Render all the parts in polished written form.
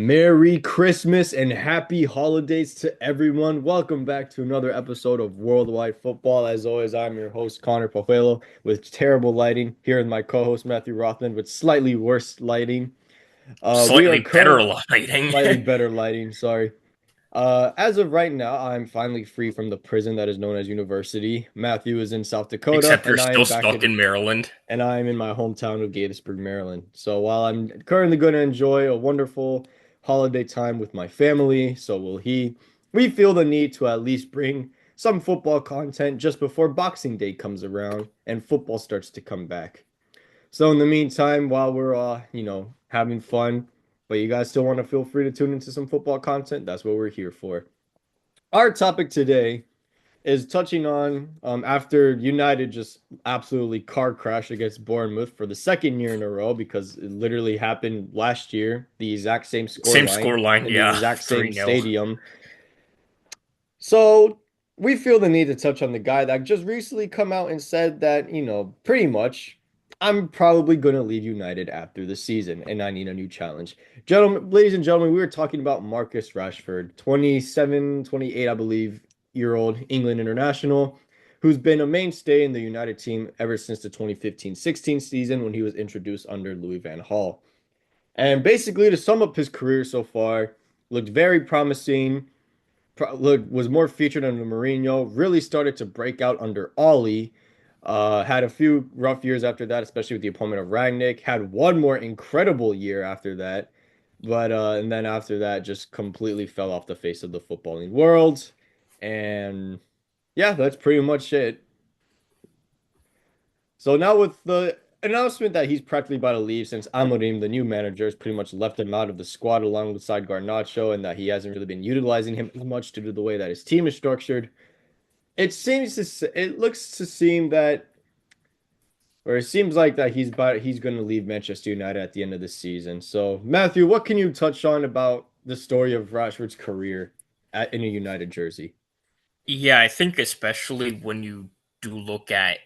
Merry Christmas and happy holidays to everyone. Welcome back to another episode of Worldwide Football. As always, I'm your host, Connor Pajuelo, with terrible lighting. Here with my co-host, Matthew Rothman, with slightly worse lighting. We are Slightly better current lighting. Slightly better lighting, sorry. As of right now, I'm finally free from the prison that is known as university. Matthew is in South Dakota, Except you're still stuck in Maryland. and I'm in my hometown of Gatesburg, Maryland. So while I'm currently going to enjoy a wonderful holiday time with my family, so will he, we feel the need to at least bring some football content just before Boxing Day comes around and football starts to come back. So in the meantime, while we're having fun, but you guys still want to feel free to tune into some football content, that's what we're here for. Our topic today is touching on after United just absolutely car crashed against Bournemouth for the second year in a row because it literally happened last year, the exact same score Same line score line, in the yeah, exact same 3-0. stadium. So we feel the need to touch on the guy that just recently come out and said that, pretty much I'm probably going to leave United after the season and I need a new challenge. Gentlemen, ladies and gentlemen, we were talking about Marcus Rashford, 27, 28, I believe, year old England international, who's been a mainstay in the United team ever since the 2015-16 season when he was introduced under Louis van Gaal. And basically, to sum up his career so far, looked very promising, was more featured under Mourinho, really started to break out under Ollie. Had a few rough years after that, especially with the appointment of Rangnick. Had one more incredible year after that, but and then after that, just completely fell off the face of the footballing world. And yeah, that's pretty much it. So now with the announcement that he's practically about to leave, since Amorim, the new manager, has pretty much left him out of the squad alongside Garnacho, and that he hasn't really been utilizing him as much due to the way that his team is structured. It looks to seem that, or it seems like that he's going to leave Manchester United at the end of the season. So Matthew, what can you touch on about the story of Rashford's career in a United jersey? Yeah, I think especially when you do look at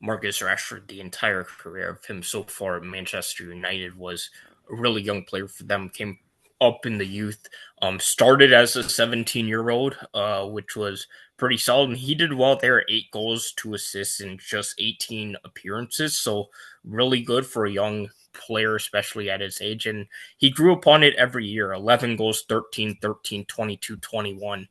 Marcus Rashford, the entire career of him so far at Manchester United was a really young player for them, came up in the youth, started as a 17-year-old, which was pretty solid. And he did well there, 8 goals, 2 assists in just 18 appearances. So really good for a young player, especially at his age. And he grew upon it every year, 11 goals, 13, 13, 22, 21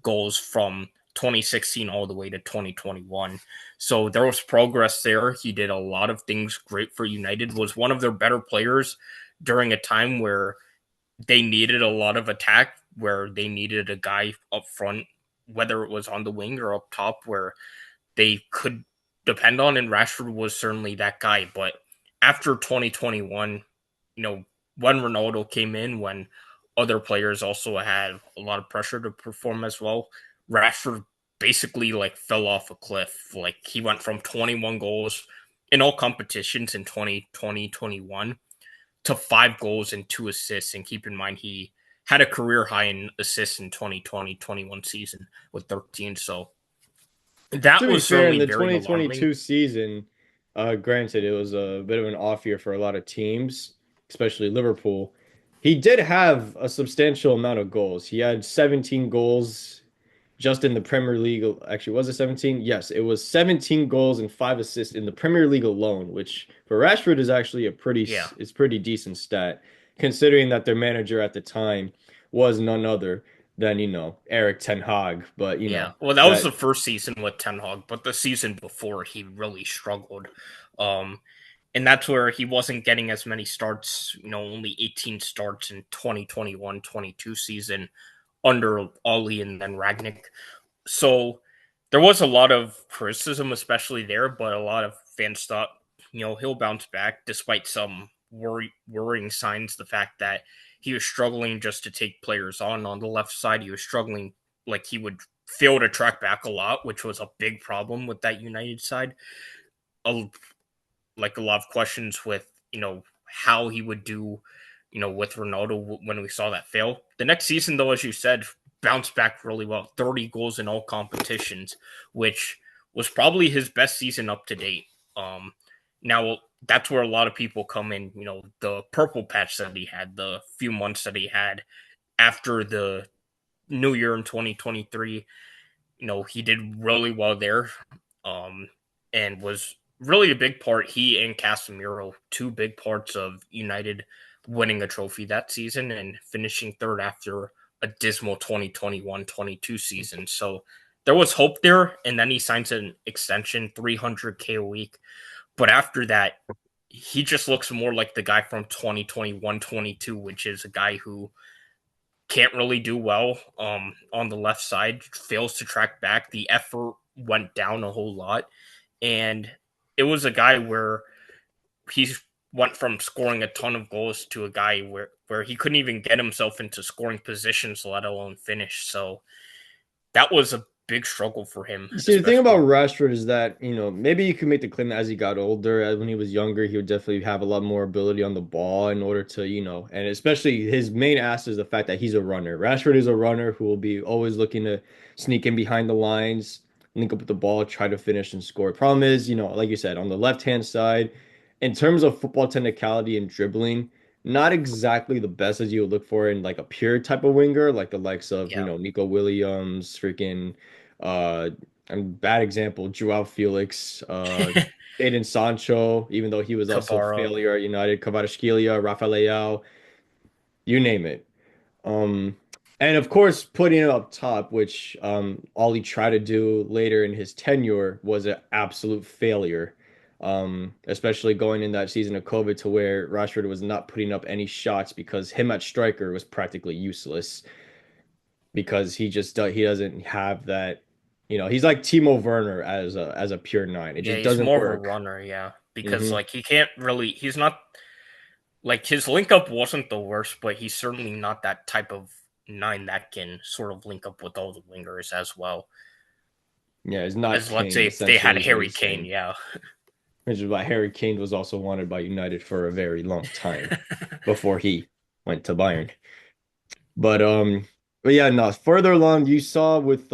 goals from 2016 all the way to 2021. So there was progress there. He did a lot of things great for United, was one of their better players during a time where they needed a lot of attack, where they needed a guy up front, whether it was on the wing or up top, where they could depend on. And Rashford was certainly that guy. But after 2021, you know, when Ronaldo came in, when other players also had a lot of pressure to perform as well, Rashford basically like fell off a cliff. Like he went from 21 goals in all competitions in 2020-21 to 5 goals and 2 assists. And keep in mind, he had a career high in assists in 2020-21 season with 13. So To that be was fair, in certainly the very alarming. 2022 season, granted, it was a bit of an off year for a lot of teams, especially Liverpool. He did have a substantial amount of goals. He had 17 goals just in the Premier League. Actually, was it 17? Yes, it was 17 goals and 5 assists in the Premier League alone, which for Rashford is actually Yeah. it's pretty decent stat, considering that their manager at the time was none other than, Eric Ten Hag. But, Yeah. Well, that was the that first season with Ten Hag, but the season before he really struggled. Um, and that's where he wasn't getting as many starts, only 18 starts in 2021-22 season under Ollie and then Ragnick. So there was a lot of criticism, especially there, but a lot of fans thought, he'll bounce back despite some worrying signs. The fact that he was struggling just to take players on the left side, he was struggling, like he would fail to track back a lot, which was a big problem with that United side. A, like a lot of questions with how he would do with Ronaldo when we saw that fail. The next season, though, as you said, bounced back really well. 30 goals in all competitions, which was probably his best season up to date. Now that's where a lot of people come in. The purple patch that he had, the few months that he had after the New Year in 2023, he did really well there, um, and was really a big part. He and Casemiro, two big parts of United winning a trophy that season and finishing third after a dismal 2021-22 season. So there was hope there, and then he signs an extension, 300K a week. But after that, he just looks more like the guy from 2021-22, which is a guy who can't really do well on the left side, fails to track back. The effort went down a whole lot. And it was a guy where he went from scoring a ton of goals to a guy where he couldn't even get himself into scoring positions, let alone finish. So that was a big struggle for him, You see, the thing about especially. Rashford is that, maybe you can make the claim that as he got older, as when he was younger, he would definitely have a lot more ability on the ball in order to, and especially his main asset is the fact that he's a runner. Rashford is a runner who will be always looking to sneak in behind the lines, link up with the ball, try to finish and score. Problem is, like you said, on the left-hand side, in terms of football technicality and dribbling, not exactly the best as you would look for in like a pure type of winger, like the likes of, Yeah. Nico Williams, freaking uh bad example, Joao Felix, Jadon Sancho, even though he was also a Kabara. failure at United, Kvaratskhelia, Rafael Leao, you name it. Um, and of course, putting it up top, which all he tried to do later in his tenure was an absolute failure. Especially going in that season of COVID to where Rashford was not putting up any shots because him at striker was practically useless because he doesn't have that. He's like Timo Werner as a pure nine. It Yeah, just he's doesn't more of a work. runner, yeah. Because Hmm. like he can't really he's not like his link up wasn't the worst, but he's certainly not that type of nine that can sort of link up with all the wingers as well. Yeah, it's not As let's say Kane if they had essentially is what Harry he's Kane, saying. yeah. Which is why Harry Kane was also wanted by United for a very long time before he went to Bayern. But but yeah, no, further along you saw with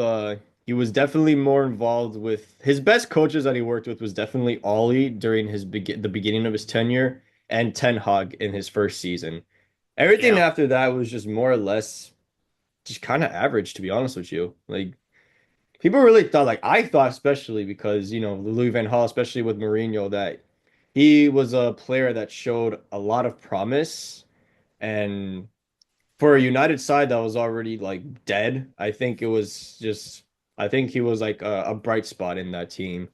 he was definitely more involved with his best coaches that he worked with was definitely Ollie during the beginning of his tenure and Ten Hag in his first season. Everything Yeah. after that was just more or less just kind of average, to be honest with you. Like people really thought, like I thought, especially because Louis Van Gaal, especially with Mourinho, that he was a player that showed a lot of promise, and for a United side that was already like dead, I think he was like a bright spot in that team.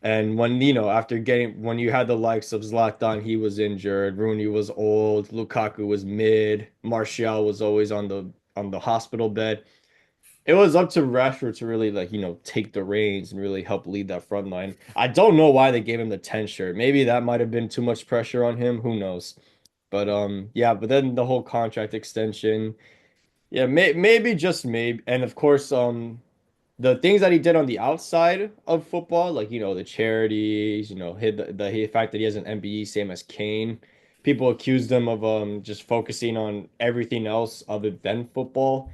And when after getting when you had the likes of Zlatan, he was injured, Rooney was old, Lukaku was mid, Martial was always on the hospital bed. It was up to Rashford to really like, take the reins and really help lead that front line. I don't know why they gave him the 10 shirt. Maybe that might have been too much pressure on him. Who knows? But yeah, but then the whole contract extension. Yeah, maybe just maybe. And of course, the things that he did on the outside of football, like the charities, the fact that he has an MBE same as Kane. People accused him of just focusing on everything else other than football.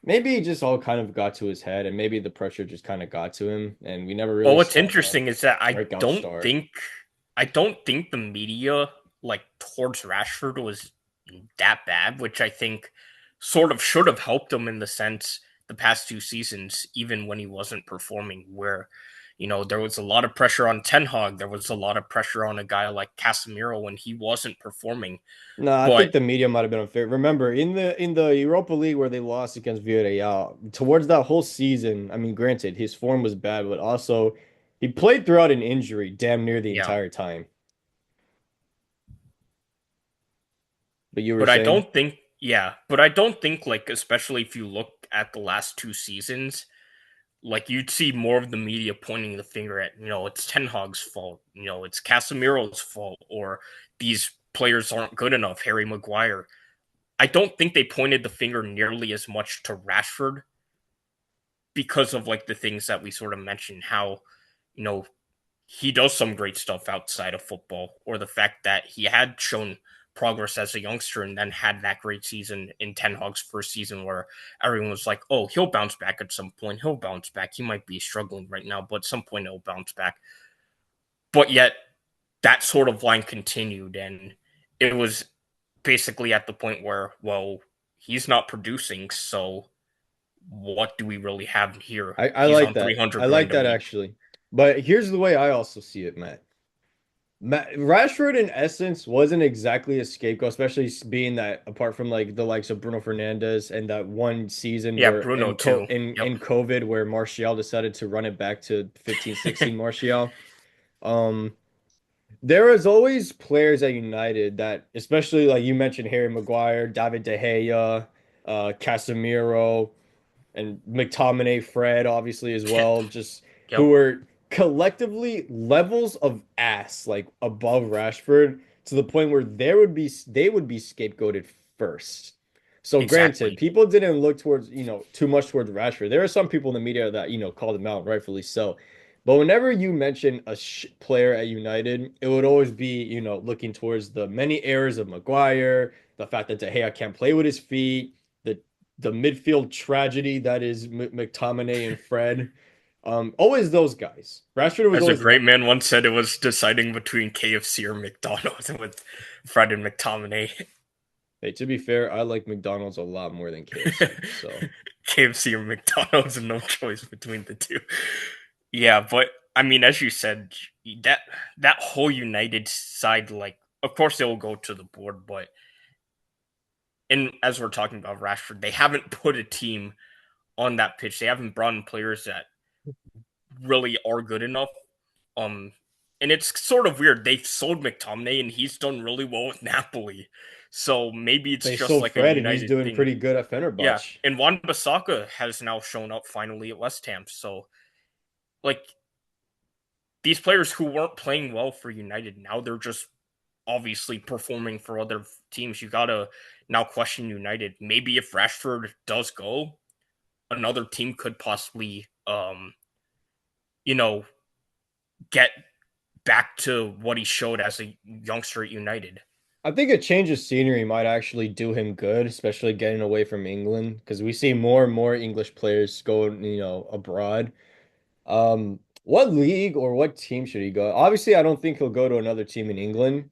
Maybe it just all kind of got to his head, and maybe the pressure just kind of got to him, and we never Well, really what's saw the interesting is that breakout star. I don't think the media like towards Rashford was that bad, which I think sort of should have helped him in the sense the past two seasons, even when he wasn't performing, where there was a lot of pressure on Ten Hag, there was a lot of pressure on a guy like Casemiro when he wasn't performing. No, I But think the media might have been unfair. Remember, in the Europa League where they lost against Villarreal, towards that whole season, I mean, granted, his form was bad, but also he played throughout an injury damn near the yeah, entire time. But you were but I saying? don't think but I don't think like especially if you look at the last two seasons, like you'd see more of the media pointing the finger at, it's Ten Hag's fault, it's Casemiro's fault, or these players aren't good enough, Harry Maguire. I don't think they pointed the finger nearly as much to Rashford because of like the things that we sort of mentioned, how, you know, he does some great stuff outside of football, or the fact that he had shown progress as a youngster and then had that great season in Ten Hag's first season where everyone was like, oh, he'll bounce back at some point. He'll bounce back. He might be struggling right now, but at some point he'll bounce back. But yet that sort of line continued, and it was basically at the point where, well, he's not producing, so what do we really have here? I He's like on that. I 300 like grand a that week. actually. But here's the way I also see it, Matt. Rashford in essence wasn't exactly a scapegoat, especially being that apart from like the likes of Bruno Fernandes and that one season Yeah, where Bruno too. Yep, in COVID where Martial decided to run it back to 15-16 Martial. Um there is always players at United that, especially like you mentioned, Harry Maguire, David De Gea, Casemiro, and McTominay, Fred, obviously as well, just who yep, were collectively levels of ass like above Rashford to the point where they would be scapegoated first. So granted, exactly. people didn't look towards, too much towards Rashford. There are some people in the media that, called him out, rightfully so. But whenever you mention a player at United, it would always be, looking towards the many errors of Maguire, the fact that De Gea can't play with his feet, the midfield tragedy that is McTominay and Fred. Always those guys. Rashford was As a always great man once said, it was deciding between KFC or McDonald's with Fred and McTominay. Hey, to be fair, I like McDonald's a lot more than KFC. So KFC or McDonald's, no choice between the two. Yeah, but I mean, as you said, that that whole United side, like, of course they will go to the board, but and as we're talking about Rashford, they haven't put a team on that pitch. They haven't brought in players that really are good enough. Um, and it's sort of weird. They've sold McTominay, and he's done really well with Napoli. So maybe it's they just sold like a Fred, and he's United doing thing. pretty good at Yeah, Fenerbahce. and Wan Bissaka has now shown up finally at West Ham. So like these players who weren't playing well for United, now they're just obviously performing for other teams. You gotta now question United. Maybe if Rashford does go, another team could possibly you know, get back to what he showed as a youngster at United. I think a change of scenery might actually do him good, especially getting away from England, because we see more and more English players go, abroad. What league or what team should he go? Obviously, I don't think he'll go to another team in England.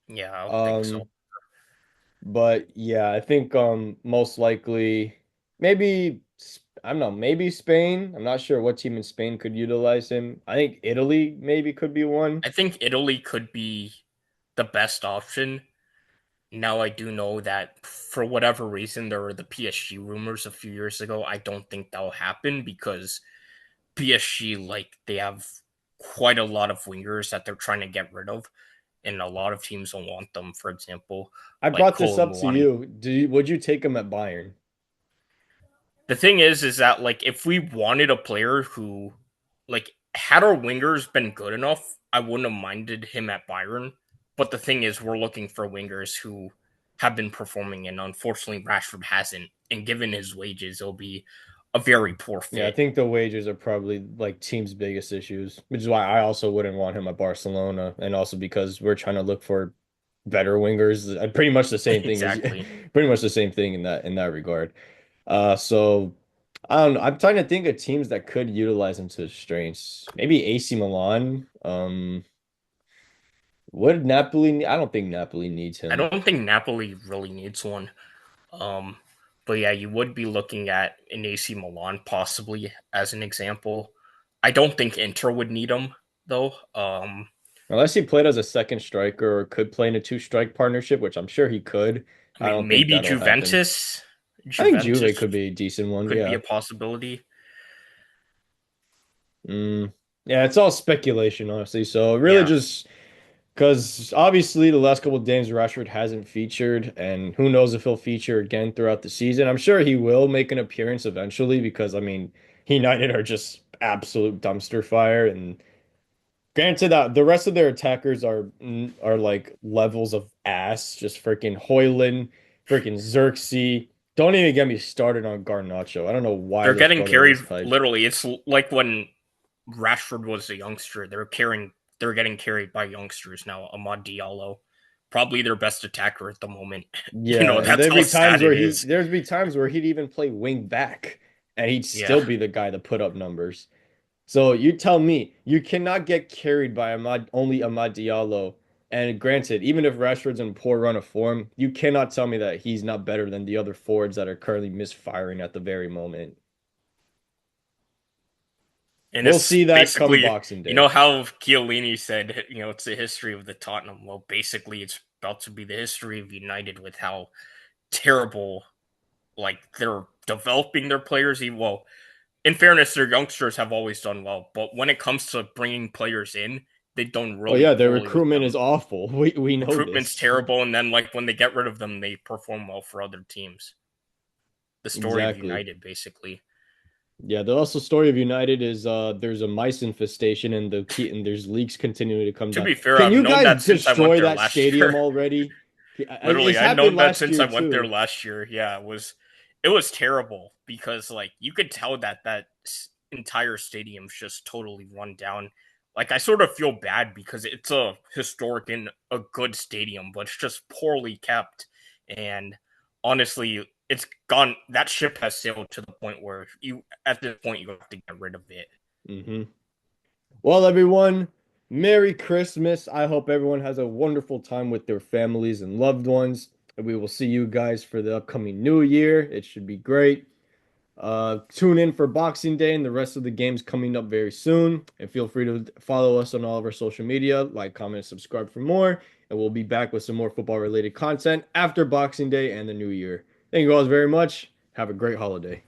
Yeah, I don't think so. Um, But yeah, I think most likely maybe I don't know, maybe Spain. I'm not sure what team in Spain could utilize him. I think Italy maybe could be one. I think Italy could be the best option. Now I do know that for whatever reason there were the PSG rumors a few years ago. I don't think that'll happen because PSG, like, they have quite a lot of wingers that they're trying to get rid of, and a lot of teams don't want them. For example, I like brought this Cole up to Muani. you. Would you take him at Bayern? The thing is that, like, if we wanted a player who, like, had our wingers been good enough, I wouldn't have minded him at Bayern. But the thing is, we're looking for wingers who have been performing, and unfortunately, Rashford hasn't. And given his wages, it'll be a very poor Yeah, I fit. think the wages are probably like team's biggest issues, which is why I also wouldn't want him at Barcelona, and also because we're trying to look for better wingers. Pretty much the same thing as Exactly. pretty much the same thing in that regard. So I don't know. I'm trying to think of teams that could utilize him to his strengths. Maybe AC Milan. Would Napoli? I don't think Napoli needs I him. don't think Napoli really needs one. Um, but yeah, you would be looking at an AC Milan possibly as an example. I don't think Inter would need him though. Unless he played as a second striker or could play in a two-strike partnership, which I'm sure he could. I I mean, don't think maybe that'll happen. Juventus. I think Juventus Juve could be a decent one. could be Yeah. a possibility. Mm. Yeah, it's all speculation, honestly. So it really Yeah, just because obviously the last couple of games Rashford hasn't featured, and who knows if he'll feature again throughout the season. I'm sure he will make an appearance eventually because I mean, United are just absolute dumpster fire, and granted that the rest of their attackers are like levels of ass, just freaking Hoyland, freaking Xerxes. Don't even get me started on Garnacho. I don't know why they're this getting brother carried gets hyped. literally. It's like when Rashford was a youngster. They're getting carried by youngsters now. Ahmad Diallo, probably their best attacker at the moment. Yeah, and That's how sad it is. there'd be times where he'd even play wing back and he'd Yeah, still be the guy to put up numbers. So you tell me you cannot get carried by only Amad Diallo. And granted, even if Rashford's in poor run of form, you cannot tell me that he's not better than the other forwards that are currently misfiring at the very moment. And We'll it's see that come basically, Boxing you Day. know how Chiellini said, it's the history of the Tottenham. Well, basically, it's about to be the history of United with how terrible, like, they're developing their players. Well, in fairness, their youngsters have always done well, but when it comes to bringing players in, they've done Oh really yeah, their poorly with recruitment is them. awful. We know Recruitment's this. terrible, and then like when they get rid of them, they perform well for other teams. The story of Exactly. United, basically. Yeah, the also story of United is there's a mice infestation and and there's leaks continuing to come To down. be fair, Can I've you known guys that since I went destroy there that last stadium year. already? Literally, It's I've happened known that last since year I went there too. last year. Yeah, it was terrible because like you could tell that entire stadium's just totally run down. Like I sort of feel bad because it's a historic and a good stadium, but it's just poorly kept. And honestly, it's gone. That ship has sailed to the point where you at this point you have to get rid of it. Hmm. Well, everyone, Merry Christmas. I hope everyone has a wonderful time with their families and loved ones. And we will see you guys for the upcoming new year. It should be great. Tune in for Boxing Day and the rest of the games coming up very soon. And feel free to follow us on all of our social media, like, comment, subscribe for more. And we'll be back with some more football related content after Boxing Day and the new year. Thank you guys very much. Have a great holiday.